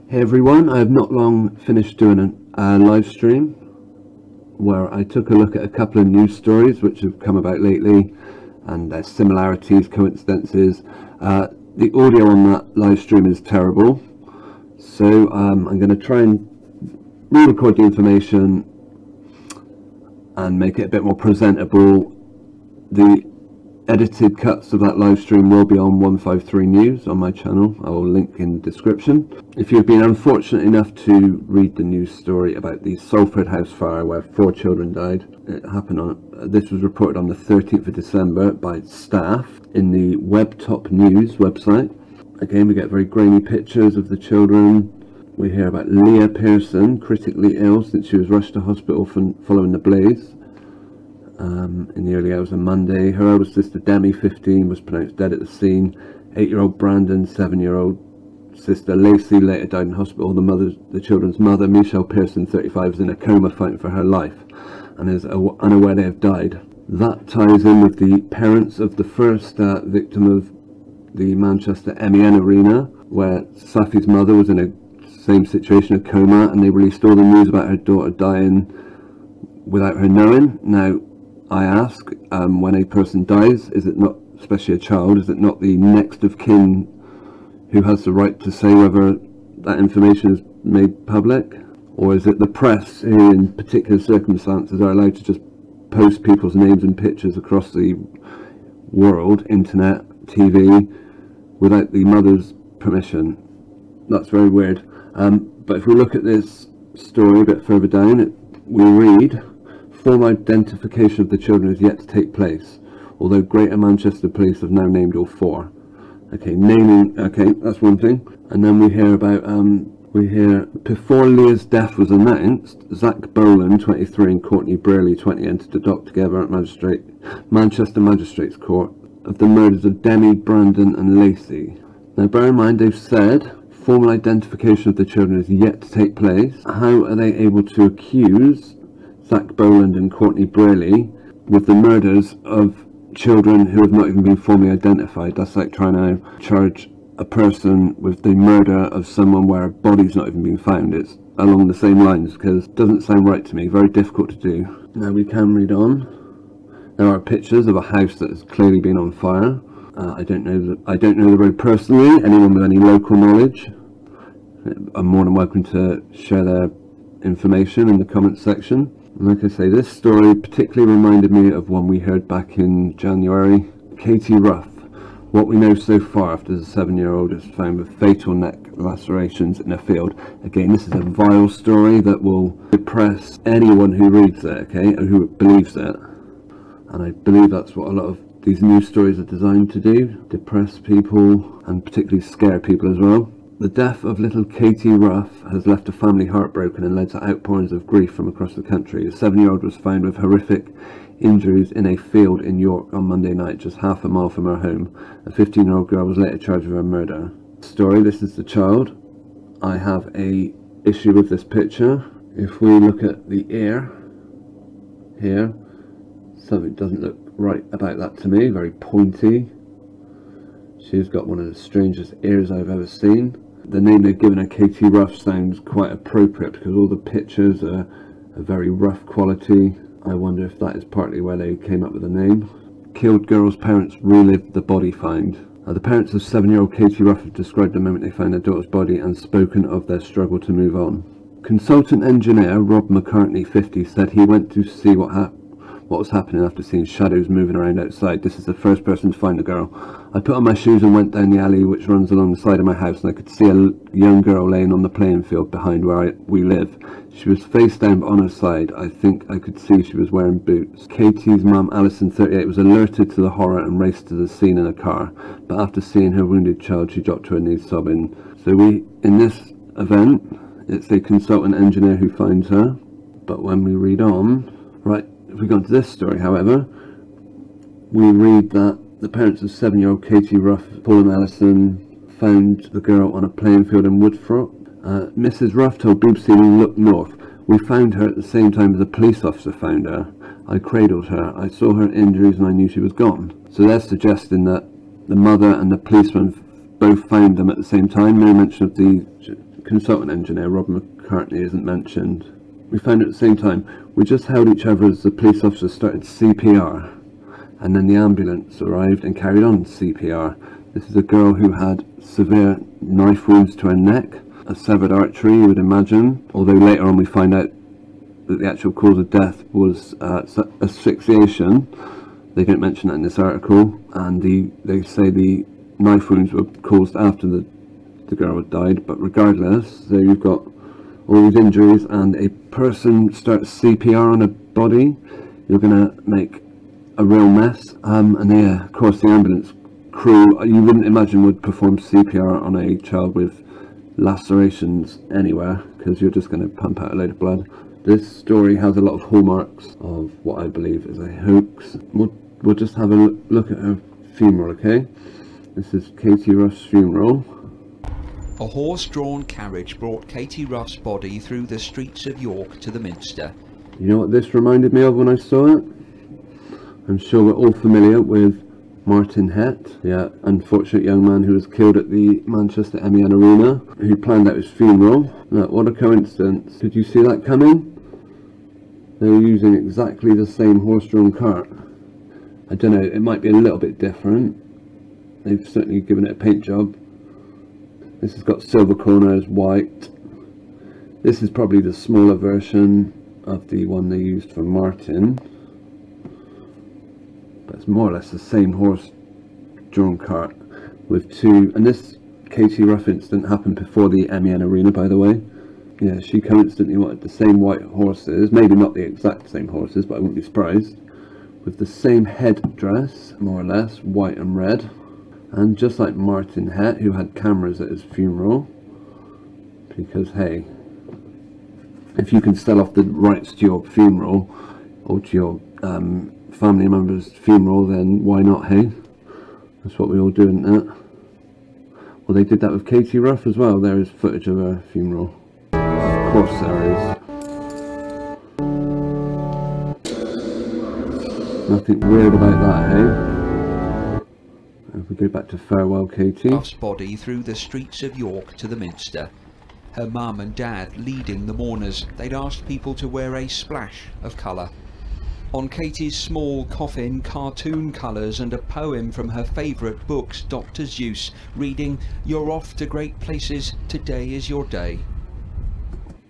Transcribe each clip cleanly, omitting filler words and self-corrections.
Hey everyone, I have not long finished doing a live stream where I took a look at a couple of news stories which have come about lately and their similarities, coincidences. The audio on that live stream is terrible, so I'm going to try and re-record the information and make it a bit more presentable. The edited cuts of that live stream will be on 153 News on my channel. I will link in the description. If you've been unfortunate enough to read the news story about the Salford house fire where 4 children died, it happened on, this was reported on the 13th of December by staff in the Web Top News website. Again, we get very grainy pictures of the children. We hear about Leah Pearson, critically ill since she was rushed to hospital following the blaze. In the early hours of Monday. Her older sister Demi, 15, was pronounced dead at the scene. 8-year-old Brandon, 7-year-old sister Lacey later died in hospital. The children's mother, Michelle Pearson, 35, is in a coma fighting for her life and is unaware they have died. That ties in with the parents of the first victim of the Manchester MEN Arena, where Safi's mother was in a same situation, a coma, and they released all the news about her daughter dying without her knowing. Now, I ask, when a person dies, is it not, especially a child, is it not the next of kin who has the right to say whether that information is made public? Or is it the press who, in particular circumstances, are allowed to just post people's names and pictures across the world, internet, TV, without the mother's permission? That's very weird. But if we look at this story a bit further down, we read, formal identification of the children is yet to take place, although Greater Manchester Police have now named all 4. Okay, naming, okay, that's one thing. And then we hear about, before Leah's death was announced, Zach Boland, 23, and Courtney Brearley, 20, entered the dock together at Manchester Magistrates Court of the murders of Demi, Brandon and Lacey. Now bear in mind, they've said formal identification of the children is yet to take place. How are they able to accuse Zach Boland and Courtney Brearley with the murders of children who have not even been formally identified? That's like trying to charge a person with the murder of someone where a body's not even been found. It's along the same lines, because it doesn't sound right to me. Very difficult to do. Now we can read on. There are pictures of a house that has clearly been on fire. I don't know the road personally. Anyone with any local knowledge, I'm more than welcome to share their information in the comments section. And like I say, this story particularly reminded me of one we heard back in January. Katie Ruff. What we know so far after the 7-year-old is found with fatal neck lacerations in a field. Again, this is a vile story that will depress anyone who reads it, okay, or who believes it. And I believe that's what a lot of these news stories are designed to do, depress people and particularly scare people as well. The death of little Katie Ruff has left a family heartbroken and led to outpourings of grief from across the country. A 7-year-old was found with horrific injuries in a field in York on Monday night, just half a mile from her home. A 15-year-old girl was later charged with her murder. Story, this is the child. I have a issue with this picture. If we look at the ear here, something doesn't look right about that to me. Very pointy. She's got one of the strangest ears I've ever seen. The name they've given her, Katie Ruff, sounds quite appropriate because all the pictures are very rough quality. I wonder if that is partly where they came up with the name. Killed girl's parents relived the body find. The parents of 7-year-old Katie Ruff have described the moment they found their daughter's body and spoken of their struggle to move on. Consultant engineer Rob McCartney, 50, said he went to see what was happening after seeing shadows moving around outside. This is the first person to find the girl. I put on my shoes and went down the alley which runs along the side of my house, and I could see a young girl laying on the playing field behind where we live. She was face down but on her side. I think I could see she was wearing boots. Katie's mum, Alison, 38, was alerted to the horror and raced to the scene in a car, but after seeing her wounded child she dropped to her knees sobbing. So in this event, it's a consultant engineer who finds her, but when we read on, right, if we go on to this story, however, we read that the parents of 7-year-old Katie Ruff, Paul and Alison, found the girl on a playing field in Woodford. Mrs. Ruff told BBC Look North, "We found her at the same time as a police officer found her. I cradled her. I saw her injuries and I knew she was gone." So they're suggesting that the mother and the policeman both found them at the same time. No mention of the consultant engineer, Rob McCartney, isn't mentioned. We found at the same time, we just held each other as the police officers started CPR, and then the ambulance arrived and carried on CPR. This is a girl who had severe knife wounds to her neck, a severed artery, you would imagine, although later on we find out that the actual cause of death was asphyxiation. They don't mention that in this article, and they say the knife wounds were caused after the girl had died, but regardless, so you've got all these injuries and a person starts CPR on a body, you're going to make a real mess. And yeah, of course the ambulance crew, you wouldn't imagine would perform CPR on a child with lacerations anywhere, because you're just going to pump out a load of blood. This story has a lot of hallmarks of what I believe is a hoax. We'll just have a look at her funeral, okay? This is Katie Ruff's funeral. A horse-drawn carriage brought Katie Ruff's body through the streets of York to the Minster. You know what this reminded me of when I saw it? I'm sure we're all familiar with Martin Hett, the unfortunate young man who was killed at the Manchester MEN Arena, who planned out his funeral. Look, what a coincidence. Did you see that coming? They were using exactly the same horse-drawn cart. I don't know, it might be a little bit different. They've certainly given it a paint job. This has got silver corners, white. This is probably the smaller version of the one they used for Martin. But it's more or less the same horse-drawn cart with two. And this Katie Ruff incident happened before the MEN Arena, by the way. Yeah, she coincidentally wanted the same white horses, maybe not the exact same horses, but I wouldn't be surprised, with the same headdress, more or less, white and red. And just like Martin Hett, who had cameras at his funeral, because hey, if you can sell off the rights to your funeral, or to your family member's funeral, then why not, hey? That's what we all do, isn't it? Well, they did that with Katie Ruff as well. There is footage of her funeral. Of course there is. Nothing weird about that, hey? If we go back to Farewell Katie. Ruff's body through the streets of York to the Minster. Her mum and dad leading the mourners. They'd asked people to wear a splash of colour. On Katie's small coffin, cartoon colours and a poem from her favourite books, Dr. Seuss, reading, "You're off to great places, today is your day."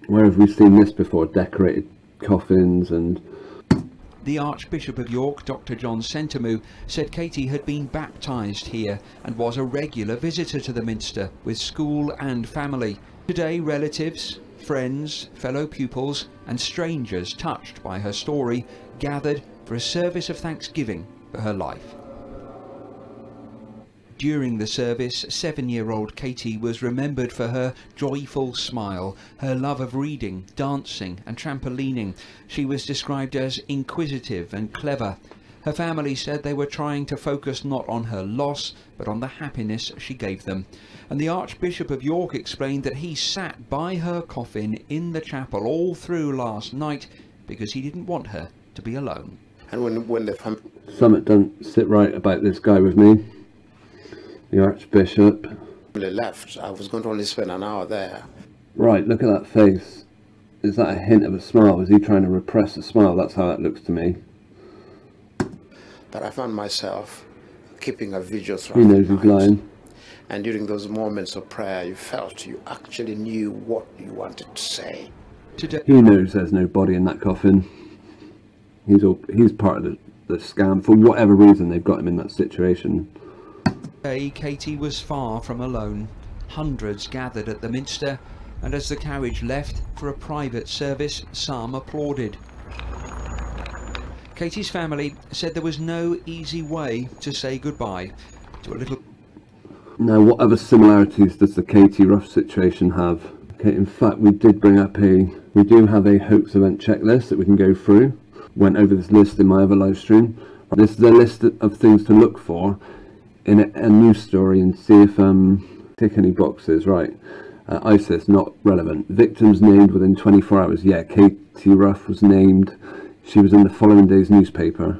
Where have we seen this before? Decorated coffins and... The Archbishop of York, Dr. John Sentamu, said Katie had been baptised here and was a regular visitor to the Minster with school and family. Today, relatives, friends, fellow pupils and strangers touched by her story gathered for a service of thanksgiving for her life. During the service, 7-year-old Katie was remembered for her joyful smile, her love of reading, dancing and trampolining. She was described as inquisitive and clever. Her family said they were trying to focus not on her loss, but on the happiness she gave them. And the Archbishop of York explained that he sat by her coffin in the chapel all through last night because he didn't want her to be alone. And when the Something doesn't sit right about this guy with me. The Archbishop. family left, I was going to only spend an hour there. Right, look at that face. Is that a hint of a smile? Is he trying to repress a smile? That's how that looks to me. But I found myself keeping a vigil throughout He knows the he's night. lying. And during those moments of prayer, you felt you actually knew what you wanted to say. Today, He knows there's no body in that coffin. He's part of the scam. For whatever reason, they've got him in that situation. Katie was far from alone. Hundreds gathered at the Minster, and as the carriage left for a private service, some applauded. Katie's family said there was no easy way to say goodbye to a little... Now, what other similarities does the Katie Ruff situation have? Okay, in fact, we do have a hoax event checklist that we can go through. Went over this list in my other live stream. This is a list of things to look for in a news story and see if tick any boxes. Right, ISIS not relevant. Victims named within 24 hours. Yeah, Katie Ruff was named. She was in the following day's newspaper.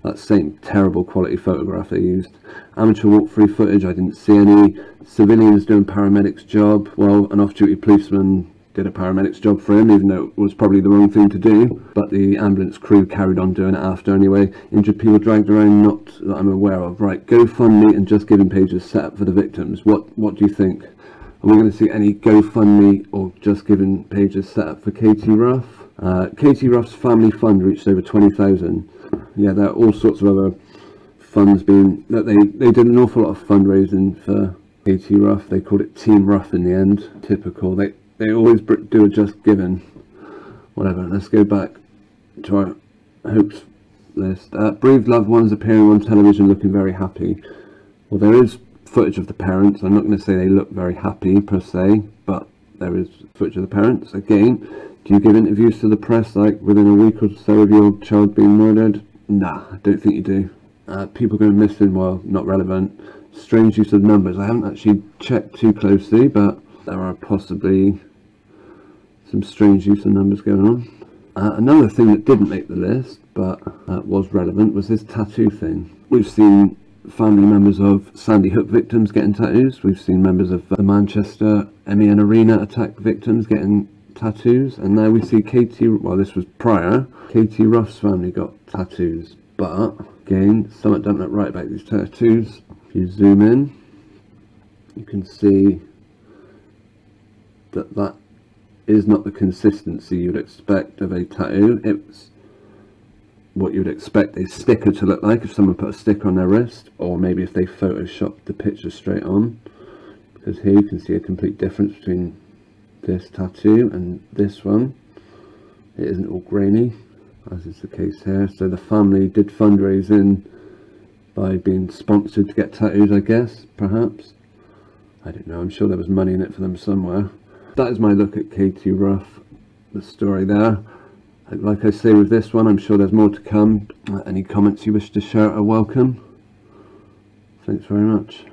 that same terrible quality photograph they used. Amateur walk-through footage, I didn't see any. Civilians doing paramedics job. Well, an off-duty policeman did a paramedic's job for him, even though it was probably the wrong thing to do, but the ambulance crew carried on doing it after anyway. Injured people dragged around, not that I'm aware of. Right, GoFundMe and Just Giving pages set up for the victims. What do you think? Are we going to see any GoFundMe or Just Giving pages set up for Katie Ruff? Katie Ruff's family fund reached over 20,000. Yeah, there are all sorts of other funds being, that they did an awful lot of fundraising for Katie Ruff. They called it Team Ruff in the end. Typical. They always do a Just Giving. Whatever, let's go back to our hopes list. Bereaved loved ones appearing on television looking very happy. Well, there is footage of the parents. I'm not going to say they look very happy per se, but there is footage of the parents. Again, do you give interviews to the press like within a week or so of your child being murdered? Nah, I don't think you do. People going missing, well, not relevant. Strange use of numbers. I haven't actually checked too closely, but there are possibly some strange use of numbers going on. Another thing that didn't make the list, but was relevant, was this tattoo thing. We've seen family members of Sandy Hook victims getting tattoos. We've seen members of the Manchester MEN Arena attack victims getting tattoos. And now we see Katie, well, this was prior, Katie Ruff's family got tattoos. But, again, something don't look right about these tattoos. If you zoom in, you can see that is not the consistency you'd expect of a tattoo. It's what you'd expect a sticker to look like if someone put a sticker on their wrist, or maybe if they photoshopped the picture straight on, because here you can see a complete difference between this tattoo and this one. It isn't all grainy, as is the case here. So the family did fundraising by being sponsored to get tattoos, I guess, perhaps. I don't know, I'm sure there was money in it for them somewhere. That is my look at Katie Ruff, the story there. Like I say with this one, I'm sure there's more to come. Any comments you wish to share are welcome. Thanks very much.